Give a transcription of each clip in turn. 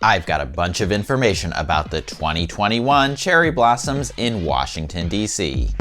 I've got a bunch of information about the 2021 cherry blossoms in Washington, D.C.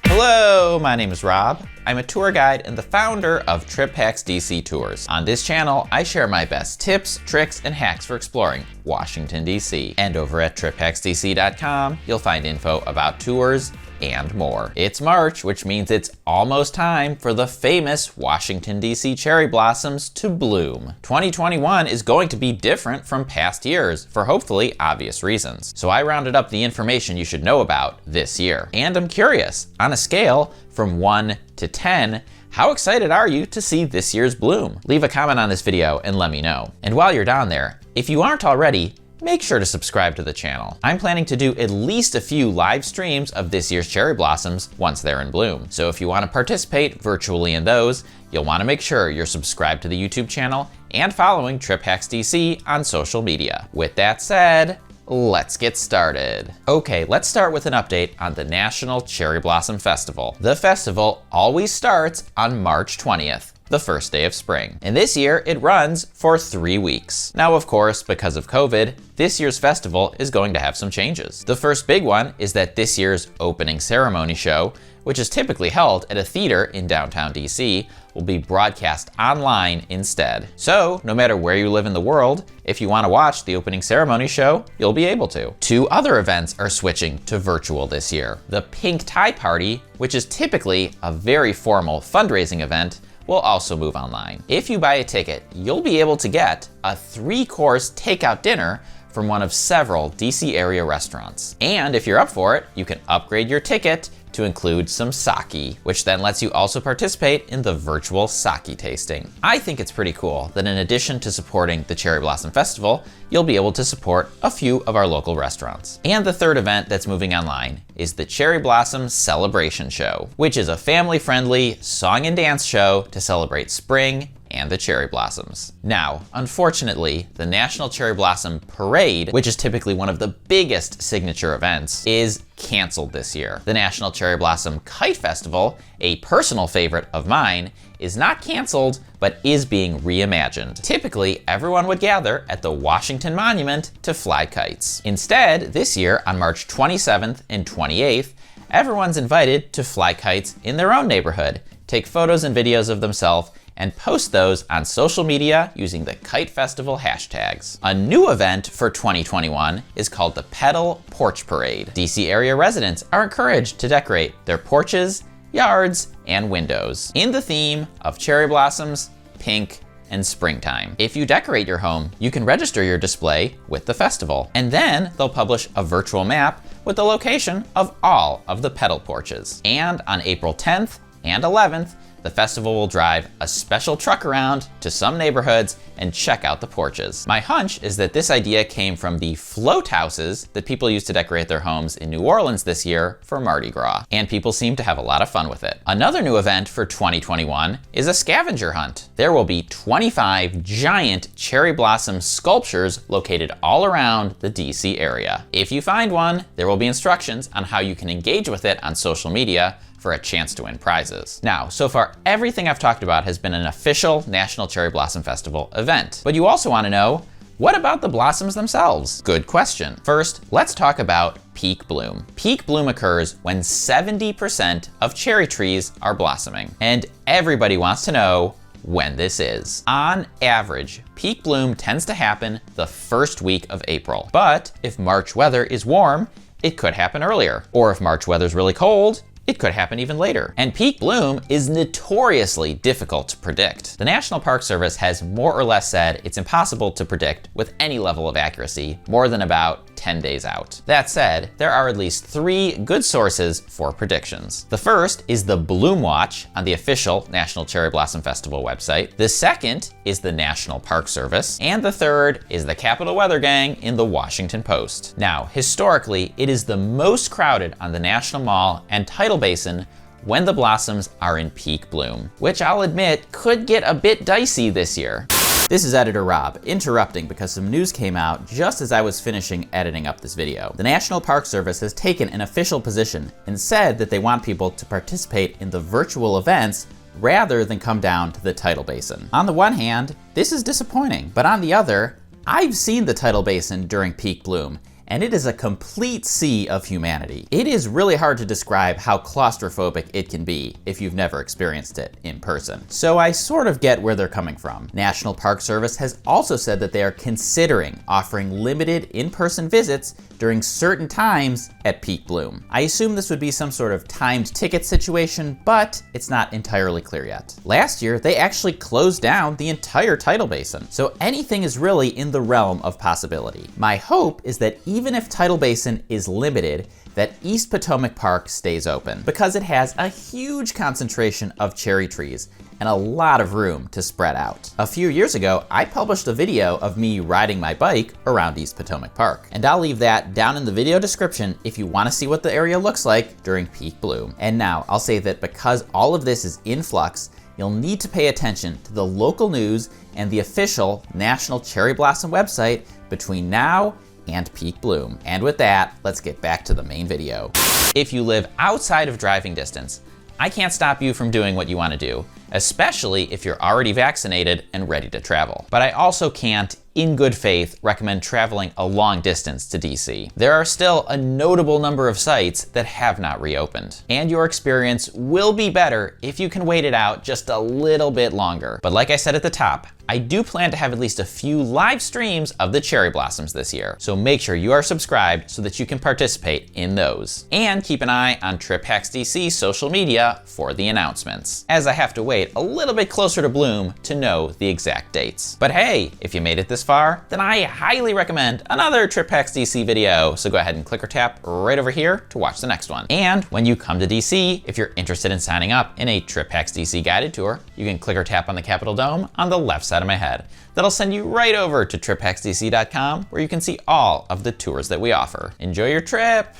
Hello, my name is Rob. I'm a tour guide and the founder of TripHacks DC Tours. On this channel, I share my best tips, tricks, and hacks for exploring Washington, D.C. And over at triphacksdc.com, you'll find info about tours and more. It's March, which means it's almost time for the famous Washington, D.C. cherry blossoms to bloom. 2021 is going to be different from past years for hopefully obvious reasons. So I rounded up the information you should know about this year. And I'm curious, on a scale from 1 to 10, how excited are you to see this year's bloom? Leave a comment on this video and let me know. And while you're down there, if you aren't already, make sure to subscribe to the channel. I'm planning to do at least a few live streams of this year's cherry blossoms once they're in bloom. So if you want to participate virtually in those, you'll want to make sure you're subscribed to the YouTube channel and following TripHacks DC on social media. With that said, let's get started. Okay, let's start with an update on the National Cherry Blossom Festival. The festival always starts on March 20th. The first day of spring. And this year it runs for 3 weeks. Now, of course, because of COVID, this year's festival is going to have some changes. The first big one is that this year's opening ceremony show, which is typically held at a theater in downtown DC, will be broadcast online instead. So, no matter where you live in the world, if you want to watch the opening ceremony show, you'll be able to. 2 other events are switching to virtual this year. The Pink Tie Party, which is typically a very formal fundraising event, will also move online. If you buy a ticket, you'll be able to get a 3-course takeout dinner from one of several DC area restaurants. And if you're up for it, you can upgrade your ticket to include some sake, which then lets you also participate in the virtual sake tasting. I think it's pretty cool that in addition to supporting the Cherry Blossom Festival, you'll be able to support a few of our local restaurants. And the third event that's moving online is the Cherry Blossom Celebration Show, which is a family-friendly song and dance show to celebrate spring and the cherry blossoms. Now, unfortunately, the National Cherry Blossom Parade, which is typically one of the biggest signature events, is canceled this year. The National Cherry Blossom Kite Festival, a personal favorite of mine, is not canceled, but is being reimagined. Typically, everyone would gather at the Washington Monument to fly kites. Instead, this year, on March 27th and 28th, everyone's invited to fly kites in their own neighborhood, take photos and videos of themselves, and post those on social media using the Kite Festival hashtags. A new event for 2021 is called the Petal Porch Parade. DC area residents are encouraged to decorate their porches, yards, and windows in the theme of cherry blossoms, pink, and springtime. If you decorate your home, you can register your display with the festival, and then they'll publish a virtual map with the location of all of the petal porches. And on April 10th and 11th, the festival will drive a special truck around to some neighborhoods and check out the porches. My hunch is that this idea came from the float houses that people used to decorate their homes in New Orleans this year for Mardi Gras, and people seem to have a lot of fun with it. Another new event for 2021 is a scavenger hunt. There will be 25 giant cherry blossom sculptures located all around the DC area. If you find one, there will be instructions on how you can engage with it on social media for a chance to win prizes. Now, so far, everything I've talked about has been an official National Cherry Blossom Festival event. But you also want to know, what about the blossoms themselves? Good question. First, let's talk about peak bloom. Peak bloom occurs when 70% of cherry trees are blossoming. And everybody wants to know when this is. On average, peak bloom tends to happen the first week of April. But if March weather is warm, it could happen earlier. Or if March weather's really cold, it could happen even later. And peak bloom is notoriously difficult to predict. The National Park Service has more or less said it's impossible to predict with any level of accuracy more than about 10 days out. That said, there are at least 3 good sources for predictions. The first is the Bloom Watch on the official National Cherry Blossom Festival website. The second is the National Park Service. And the third is the Capital Weather Gang in the Washington Post. Now, historically, it is the most crowded on the National Mall and Tidal Basin when the blossoms are in peak bloom, which I'll admit could get a bit dicey this year. This is Editor Rob, interrupting because some news came out just as I was finishing editing up this video. The National Park Service has taken an official position and said that they want people to participate in the virtual events rather than come down to the tidal basin. On the one hand, this is disappointing, but on the other, I've seen the tidal basin during peak bloom, and it is a complete sea of humanity. It is really hard to describe how claustrophobic it can be if you've never experienced it in person. So I sort of get where they're coming from. National Park Service has also said that they are considering offering limited in-person visits during certain times at peak bloom. I assume this would be some sort of timed ticket situation, but it's not entirely clear yet. Last year, they actually closed down the entire tidal basin, so anything is really in the realm of possibility. My hope is that even if tidal basin is limited, that East Potomac Park stays open because it has a huge concentration of cherry trees and a lot of room to spread out. A few years ago, I published a video of me riding my bike around East Potomac Park, and I'll leave that down in the video description if you want to see what the area looks like during peak bloom. And now I'll say that because all of this is in flux, you'll need to pay attention to the local news and the official National Cherry Blossom website between now and peak bloom. And with that, let's get back to the main video. If you live outside of driving distance, I can't stop you from doing what you want to do, especially if you're already vaccinated and ready to travel. But I also can't, in good faith, recommend traveling a long distance to DC. There are still a notable number of sites that have not reopened, and your experience will be better if you can wait it out just a little bit longer. But like I said at the top, I do plan to have at least a few live streams of the cherry blossoms this year, so make sure you are subscribed so that you can participate in those. And keep an eye on Trip Hacks DC social media for the announcements, as I have to wait a little bit closer to bloom to know the exact dates. But hey, if you made it this far, then I highly recommend another Trip Hacks DC video, so go ahead and click or tap right over here to watch the next one. And when you come to DC, if you're interested in signing up in a Trip Hacks DC guided tour, you can click or tap on the Capitol Dome on the left side of my head. That'll send you right over to triphacksdc.com, where you can see all of the tours that we offer. Enjoy your trip!